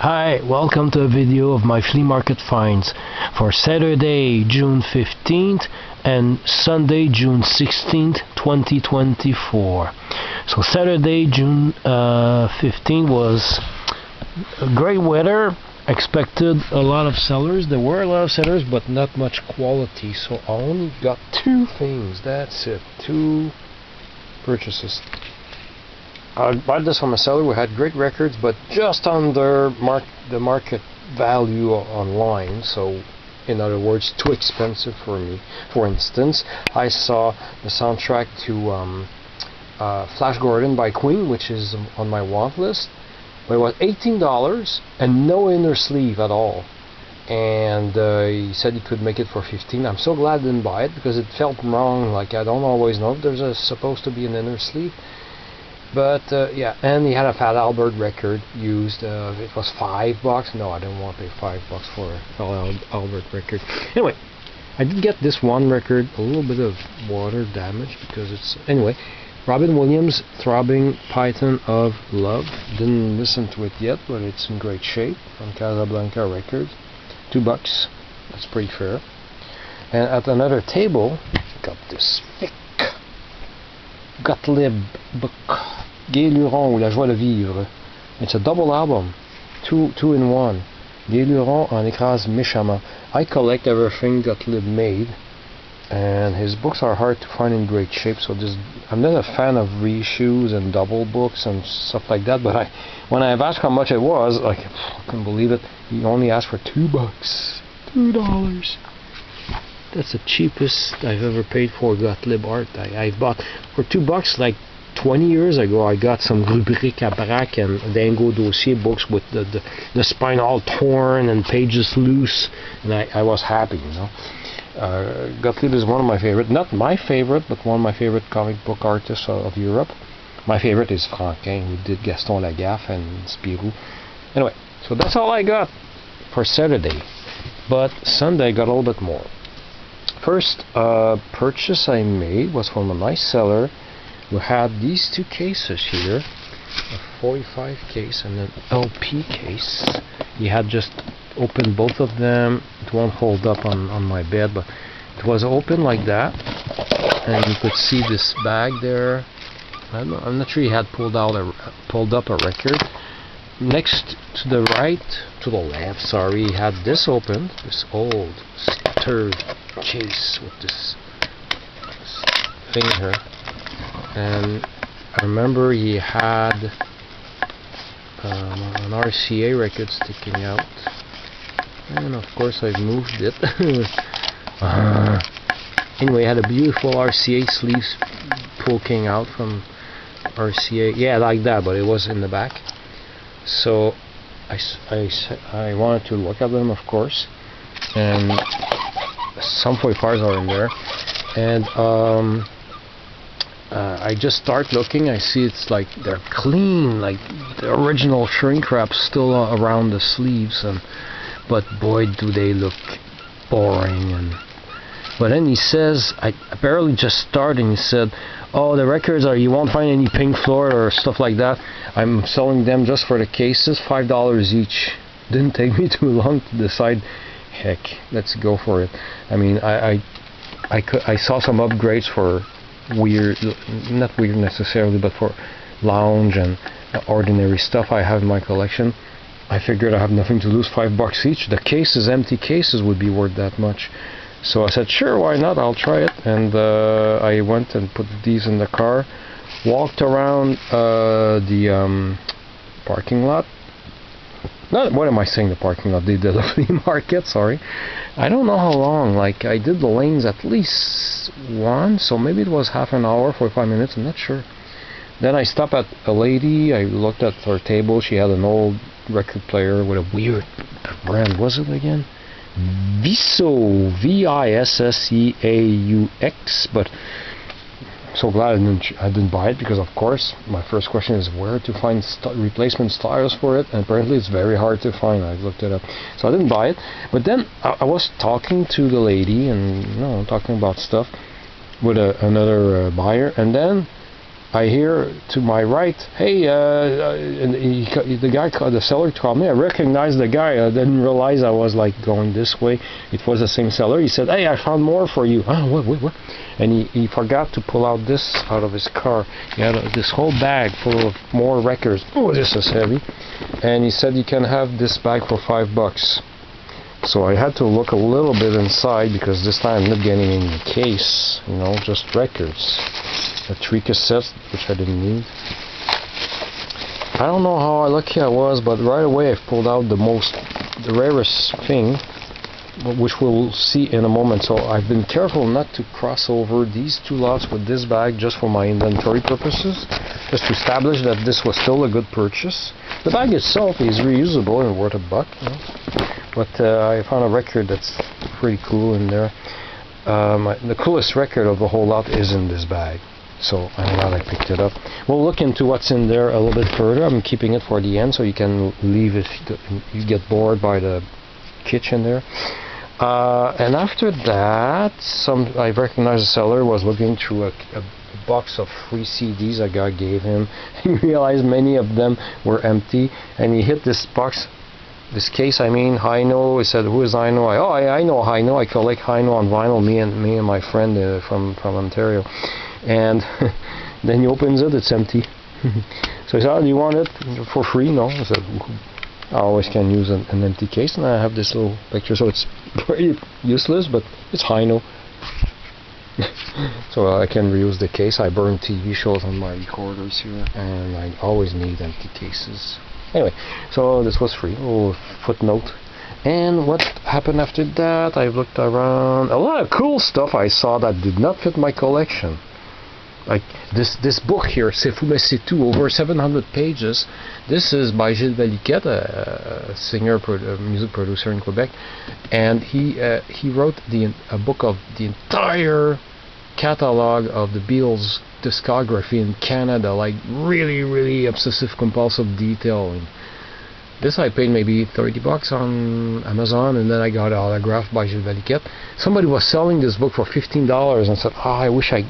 Hi, welcome to a video of my flea market finds for Saturday, June 15th and Sunday, June 16th, 2024. So Saturday, June 15th was great weather. Expected a lot of sellers. There were a lot of sellers, but not much quality. So I only got two things. That's it. Two purchases. I bought this from a seller who had great records, but just under the market value online. So, in other words, too expensive for me. For instance, I saw the soundtrack to Flash Gordon by Queen, which is on my want list, but it was $18 and no inner sleeve at all. And he said he could make it for $15. I'm so glad I didn't buy it because it felt wrong. Like, I don't always know if there's supposed to be an inner sleeve. But yeah, and he had a Fat Albert record used. It was $5. No, I didn't want to pay $5 for a Fat Albert record. Anyway, I did get this one record, a little bit of water damage because it's anyway. Robin Williams, Throbbing Python of Love. Didn't listen to it yet, but it's in great shape from Casablanca Records. $2. That's pretty fair. And at another table, got this thick Gottlieb book, Gay Luron ou La Joie de Vivre. It's a double album, two in one. Gay Luron en écrase méchamment. I collect everything Gottlieb made, and his books are hard to find in great shape. So I'm not a fan of reissues and double books and stuff like that. But when I've asked how much it was, like I couldn't believe it. He only asked for $2. $2. That's the cheapest I've ever paid for Gottlieb art. I bought for $2 like 20 years ago. I got some Rubrique à Braque and Dingo Dossier books with the spine all torn and pages loose, and I was happy, you know. Gottlieb is one of my favorite, not my favorite, but one of my favorite comic book artists of Europe. My favorite is Franquin, who did Gaston Lagaffe and Spirou. Anyway, so that's all I got for Saturday, but Sunday I got a little bit more. First purchase I made was from a nice seller who had these two cases here, a 45 case and an LP case. He had just opened both of them. It won't hold up on my bed, but it was open like that, and you could see this bag there. I'm not sure he had pulled up a record. Next to the left, sorry, he had this open, this old sturdy case with this thing here, and I remember he had an RCA record sticking out, and of course I moved it. Anyway, it had a beautiful RCA sleeves poking out from RCA, yeah, like that, but it was in the back. So I wanted to look at them, of course, and some 45s are in there, and I just start looking. I see it's like they're clean, like the original shrink wrap still around the sleeves, but boy do they look boring. But then he says, I barely just starting, he said, oh, the records you won't find any Pink Floyd or stuff like that. I'm selling them just for the cases, $5 each. Didn't take me too long to decide, heck, let's go for it. I mean, I saw some upgrades for not weird necessarily, but for lounge and ordinary stuff I have in my collection. I figured I have nothing to lose, $5 each. The cases, empty cases, would be worth that much. So I said, sure, why not? I'll try it. And I went and put these in the car, walked around the parking lot. What am I saying, the parking lot? The flea market, sorry. I don't know how long. Like, I did the lanes at least once, so maybe it was half an hour, 45 minutes, I'm not sure. Then I stopped at a lady. I looked at her table. She had an old record player with a weird brand. Was it again? Vissaux, Visseaux, but I'm so glad I didn't buy it, because of course my first question is where to find replacement styles for it, and apparently it's very hard to find. I looked it up, so I didn't buy it. But then I was talking to the lady and talking about stuff with another buyer, and then I hear to my right, hey, and the seller called me. I recognized the guy. I didn't realize I was like going this way. It was the same seller. He said, hey, I found more for you. Oh, what? And he forgot to pull out this out of his car. He had this whole bag full of more records. Oh, this is heavy. And he said, you can have this bag for $5. So I had to look a little bit inside, because this time I'm not getting in the case, you know, just records. The 3 cassettes, which I didn't need. I don't know how lucky I was, but right away I pulled out the rarest thing, which we'll see in a moment. So I've been careful not to cross over these 2 lots with this bag, just for my inventory purposes, just to establish that this was still a good purchase. The bag itself is reusable and worth $1, you know? But I found a record that's pretty cool in there. The coolest record of the whole lot is in this bag. So I'm glad I picked it up. We'll look into what's in there a little bit further. I'm keeping it for the end, so you can leave if you get bored by the kitchen there. And after that, I recognized the seller was looking through a box of free CDs a guy gave him. He realized many of them were empty, and he hit this box, this case, I mean, Hino. He said, who is Hino? I know Hino. I collect Hino on vinyl, me and my friend from Ontario. And then he opens it, it's empty. So he said, oh, do you want it for free? No. I said, I always can use an empty case, and I have this little picture, so it's pretty useless, but it's Hino. So I can reuse the case. I burn TV shows on my recorders here, and I always need empty cases. Anyway, so this was free. Oh, footnote. And what happened after that? I looked around. A lot of cool stuff I saw that did not fit my collection. Like this book here, C'est Fou mais c'est tout, over 700 pages. This is by Gilles Valiquette, a singer, music producer in Quebec, and he wrote a book of the entire catalog of the Beatles' discography in Canada, like really obsessive compulsive detailing. This I paid maybe $30 on Amazon, and then I got it autographed by Gilles Valiquette. Somebody was selling this book for $15 and said, oh, I wish I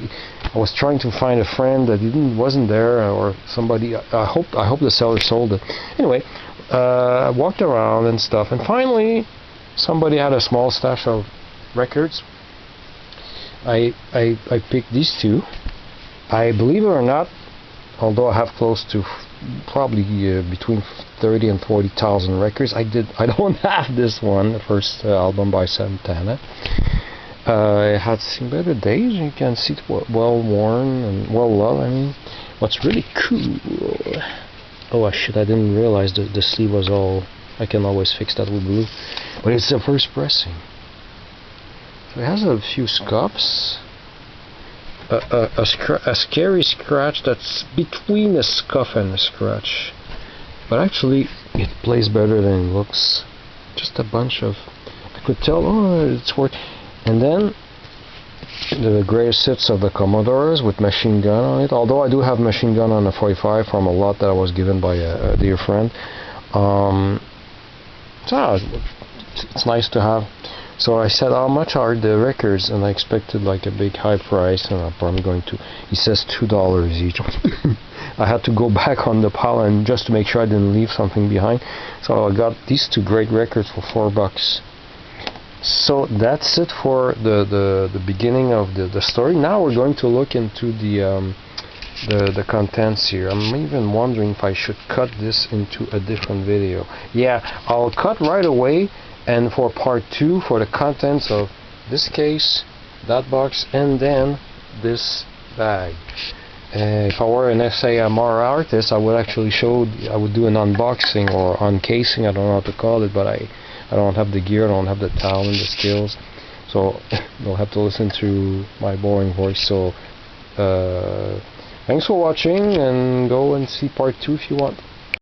was trying to find a friend that wasn't there, or somebody. I hope the seller sold it. Anyway, I walked around and stuff, and finally somebody had a small stash of records. I picked these 2. I believe it or not, although I have close to probably between 30 and 40,000 records, I don't have this one, the first album by Santana. It had seen better days. You can see it well worn and well loved. I mean, what's really cool. Oh shit! I didn't realize that the sleeve was all. I can always fix that with glue. But it's the first pressing. So it has a few scuffs. A scary scratch that's between a scuff and a scratch, but actually it plays better than it looks. Just a bunch of, I could tell, oh, it's worth. And then the greatest hits of the Commodores with Machine Gun on it, although I do have Machine Gun on a 45 from a lot that I was given by a dear friend. So it's nice to have. So I said, how much are the records? And I expected like a big high price, and I'm probably going to. He says $2 each. I had to go back on the pile and just to make sure I didn't leave something behind. So I got these 2 great records for $4. So that's it for the beginning of the story. Now we're going to look into the contents here. I'm even wondering if I should cut this into a different video. Yeah, I'll cut right away. And for part 2, for the contents of this case, that box, and then this bag. If I were an SAMR artist, I would actually I would do an unboxing or uncasing, I don't know how to call it, but I don't have the gear, I don't have the talent, the skills. So you'll have to listen to my boring voice. So thanks for watching, and go and see part 2 if you want.